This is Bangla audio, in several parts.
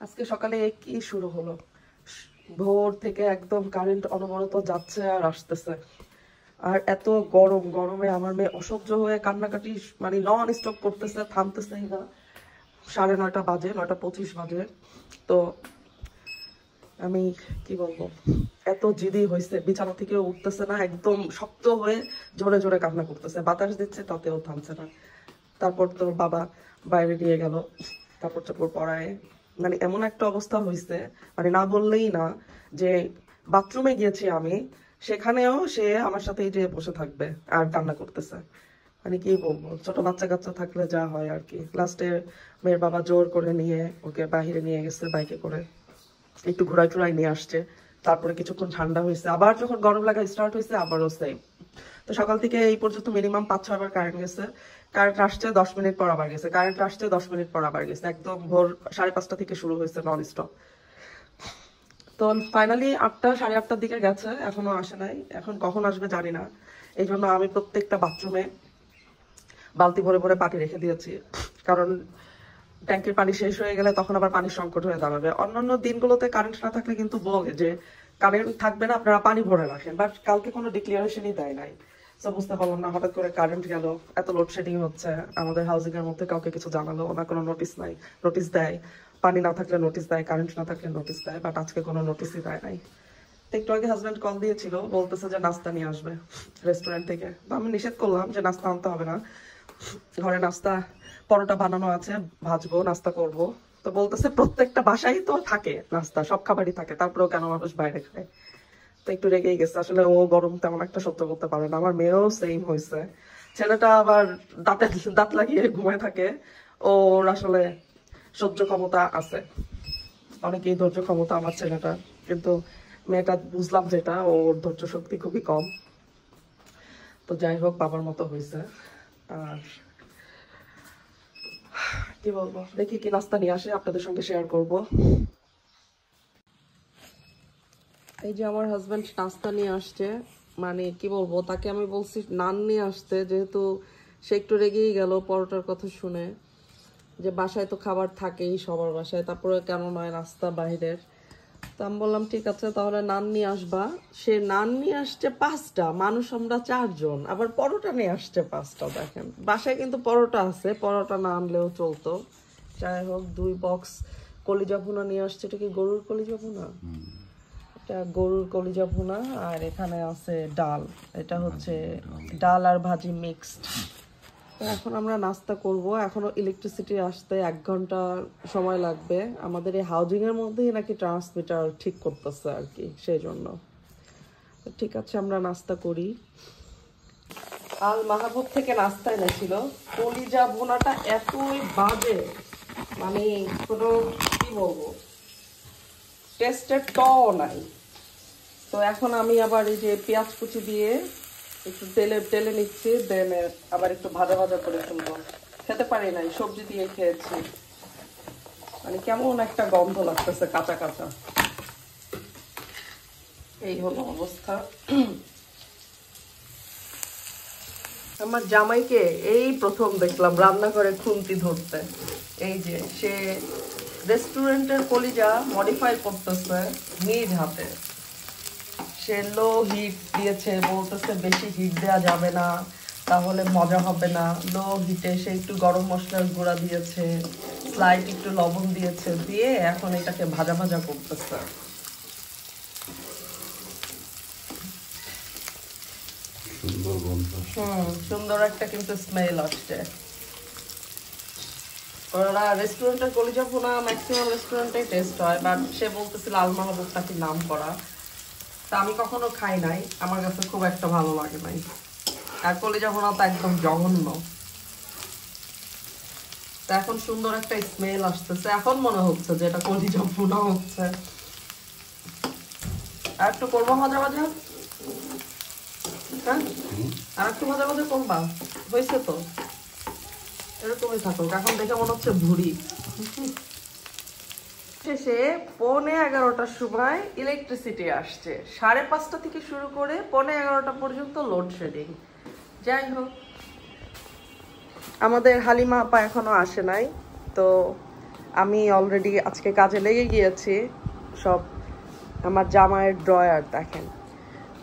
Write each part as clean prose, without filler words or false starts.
আজকে সকালে কি শুরু হলো, ভোর থেকে একদম কারেন্ট অনবরত যাচ্ছে আর আসতেছে। আর এত গরম, গরমে আমার মেয়ে অসহ্য হয়ে কান্নাকাটি মানে নন স্টপ করতেছে, থামতেছেই না। 9:30 বাজে, 9:25 বাজে। তো আমি কি বলবো, এত জিদি হয়েছে, বিছানা থেকে উঠতেছে না, একদম শক্ত হয়ে জোরে জোরে কান্না করতেছে, বাতাস দিচ্ছে তাতেও থামছে না। তারপর তোর বাবা বাইরে নিয়ে গেল কাপড় চাপড় পরায়, মানে এমন একটা অবস্থা হয়েছে, মানে না বললেই না, যে বাথরুমে গিয়েছি আমি, সেখানেও সে আমার সাথেই যে বসে থাকবে আর কান্না করতেছে। মানে কি বলবো, ছোট বাচ্চা কাচ্চা থাকলে যা হয় আর কি। লাস্টে মেয়ের বাবা জোর করে নিয়ে ওকে বাহিরে নিয়ে গেছে বাইকে করে, একটু ঘোরায় টোরাই নিয়ে আসছে। তারপরে কিছুক্ষণ ঠান্ডা হয়েছে, আবার যখন গরম লাগা স্টার্ট হয়েছে আবারও সেম। তো সকাল থেকে এই পর্যন্ত মিনিমাম 5-6 বার কারেন্ট গেছে। কারেন্ট আসছে 10 মিনিট পর আবার গেছে, কারেন্ট আসছে 10 মিনিট পর আবার গেছে, একদম ভোর 5:30 থেকে শুরু হয়েছে নন স্টপ। তো ফাইনালি 8টা 8:30টার দিকে গেছে, এখনো আসে নাই। এখন কখন আসবে জানি না। এই জন্য আমি প্রত্যেকটা বাথরুমে বালতি ভরে ভরে পানি রেখে দিয়েছি, কারণ ট্যাঙ্কের পানি শেষ হয়ে গেলে তখন আবার পানির সংকট হয়ে দাঁড়াবে। অন্যান্য দিনগুলোতে কারেন্ট না থাকলে কিন্তু বলে যে কারেন্ট থাকবে না, আপনারা পানি ভরে রাখেন, বাট কালকে কোনো ডিক্লারেশনই দেয় নাই। তো বুঝতে পারলাম না, হঠাৎ করে কারেন্ট গেল, এত লোডশেডিং হচ্ছে, আমাদের হাউজিং এর মধ্যে কাউকে কিছু জানালো না, কোনো নোটিশ নাই। নোটিশ দেয়, পানি না থাকলে নোটিশ দেয়, কারেন্ট না থাকলে নোটিশ দেয়, বাট আজকে কোনো নোটিশই দেয় নাই। তো একটু আগে হাজব্যান্ড কল দিয়েছিল, বলতেছে যে নাস্তা নিয়ে আসবে রেস্টুরেন্ট থেকে। তো আমি নিষেধ করলাম যে নাস্তা আনতে হবে না, ঘরে নাস্তা পরোটা বানানো আছে, ভাজবো, নাস্তা করব। তো বলতেছে প্রত্যেকটা বাসায় তো থাকে নাস্তা, সব খাবারই থাকে, তারপরেও কেন মানুষ বাইরে খায়। তো একটু রেগেই গেছে, আসলে ও গরম তেমন একটা সহ্য করতে পারে না। আমার মেয়েও সেম হয়েছে, ছেলেটা আবার দাঁত লাগিয়ে ঘুমায় থাকে, ওর আসলে সহ্য ক্ষমতা আছে, অনেকেই ধৈর্য ক্ষমতা আমার ছেলেটা, কিন্তু মেয়েটা বুঝলাম যেটা, ওর ধৈর্য শক্তি খুবই কম। তো যাই হোক, বাবার মতো হয়েছে। আর কি বলবো, দেখি কি নাস্তা নিয়ে আসে, আপনাদের সঙ্গে শেয়ার করব। এই যে আমার হাজবেন্ড নাস্তা নিয়ে আসছে, মানে কি বলবো, তাকে আমি বলছি নান নিয়ে আসতে, যেহেতু সে একটু রেগেই গেল পরোটার কথা শুনে, যে বাসায় তো খাবার থাকেই সবার বাসায়, তারপরে কেন নয় নাস্তা বাইরের। তো আমি বললাম ঠিক আছে তাহলে নান নিয়ে আসবা। সে নান নিয়ে আসছে 5টা, মানুষ আমরা 4 জন, আবার পরোটা নিয়ে আসছে 5টা। দেখেন বাসায় কিন্তু পরোটা আছে, পরোটা না আনলেও চলতো। যাই হোক, 2 বক্স কলিজা ভুনা নিয়ে আসছে। এটা কি গরুর কলিজা ভুনা? এটা গরুর কলিজা ভুনা। আর এখানে আছে ডাল, এটা হচ্ছে ডাল আর ভাজি মিক্সড। তো এখন আমরা নাস্তা করব, এখনো ইলেকট্রিসিটি আসতে 1 ঘন্টা সময় লাগবে। আমাদের এই হাউজিং এর মধ্যেই নাকি ট্রান্সমিটার ঠিক করতেছে আর কি, সেই জন্য। ঠিক আছে, আমরা নাস্তা করি। আল মাহবুব থেকে নাস্তা এনেছিল, কলিজা ভুনাটা এতই বাজে, মানে কোনো কি বলবো, টেস্টের টও নাই। তো এখন আমি আবার এই যে পেঁয়াজ কুচি দিয়ে একটু তেলে নিচ্ছি, দেন আবার একটু ভাজা ভাজা করে ফেলবো। খেতে পারি নাই, সবজি দিয়ে খেয়েছি, মানে কেমন একটা গন্ধ লাগতেছে, কাঁচা কাঁচা। এই হলো অবস্থা। আমার জামাইকে এই প্রথম দেখলাম রান্নাঘরে খুন্তি ধরতে। এই যে সে রেস্টুরেন্টের কলিজা মডিফাই করতেছে নিজ হাতে। সে লো হিট দিয়েছে, বলতেছে বেশি হিট দেওয়া যাবে না, তাহলে মজা হবে না। লো হিটে সে একটু গরম মশলার গুঁড়া দিয়েছে, স্লাইট একটু লবণ দিয়েছে, দিয়ে এখন এটাকে ভাজা ভাজা করতেছে। সুন্দর একটা কিন্তু স্মেল আসছে। ওরা রেস্টুরেন্টের কলিজা ভুনা ম্যাক্সিমাম রেস্টুরেন্টে টেস্ট হয়, বাট সে বলতেছিল আল মাহবুব নাকি নাম করা। তা আমি কখনো খাই নাই, আমার কাছে খুব একটা ভালো লাগে নাই। আর কলিজা ভুনা তো একদম জঘন্য। তো এখন সুন্দর একটা স্মেল আসতেছে, এখন মনে হচ্ছে যে এটা কলিজা ভুনা হচ্ছে। আর একটু করবো ভাজা ভাজা, হ্যাঁ আর একটু ভাজা ভাজা করবা, হয়েছে তো এরকমই থাকুক। এখন দেখে মনে হচ্ছে ভুড়ি। শেষে 11:15টার সময় ইলেকট্রিসিটি আসছে, 5:30 থেকে শুরু করে 11:15 পর্যন্ত লোডশেডিং। যাই হোক, আমাদের হালিমা আপা এখনো আসে নাই, তো আমি অলরেডি আজকে কাজে লেগে গিয়েছি। সব আমার জামাইয়ের ড্রয়ার দেখেন,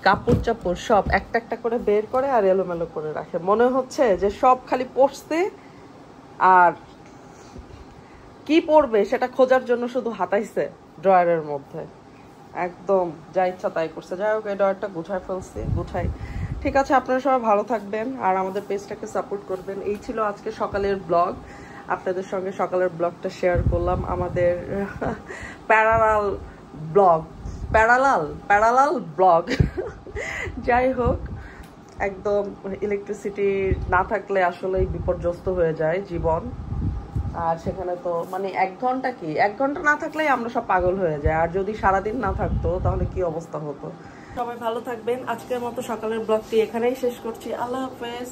কাপড় চাপড় সব একটা একটা করে বের করে আর এলোমেলো করে রাখে, মনে হচ্ছে যে সব খালি পরছে আর কি পরবে সেটা খোঁজার জন্য শুধু হাতাইছে ড্রয়ারের মধ্যে, একদম যা ইচ্ছা তাই করছে। যাই হোক, এই ড্রয়ারটা গুছাই ফেলছি, গুছাই। ঠিক আছে, আপনারা সবাই ভালো থাকবেন আর আমাদের পেজটাকে সাপোর্ট করবেন। এই ছিল আজকে সকালের ব্লগ, আপনাদের সঙ্গে সকালের ব্লগটা শেয়ার করলাম, আমাদের প্যারালাল ব্লগ, প্যারালাল ব্লগ। যাই হোক, একদম ইলেকট্রিসিটি না থাকলে আসলেই বিপর্যস্ত হয়ে যায় জীবন। আর সেখানে তো মানে 1 ঘন্টা কি 1 ঘন্টা না থাকলেই আমরা সব পাগল হয়ে যায়, আর যদি সারাদিন না থাকতো তাহলে কি অবস্থা হতো। সবাই ভালো থাকবেন। আজকের মতো সকালের ব্লগটি এখানেই শেষ করছি। আল্লাহ হাফেজ।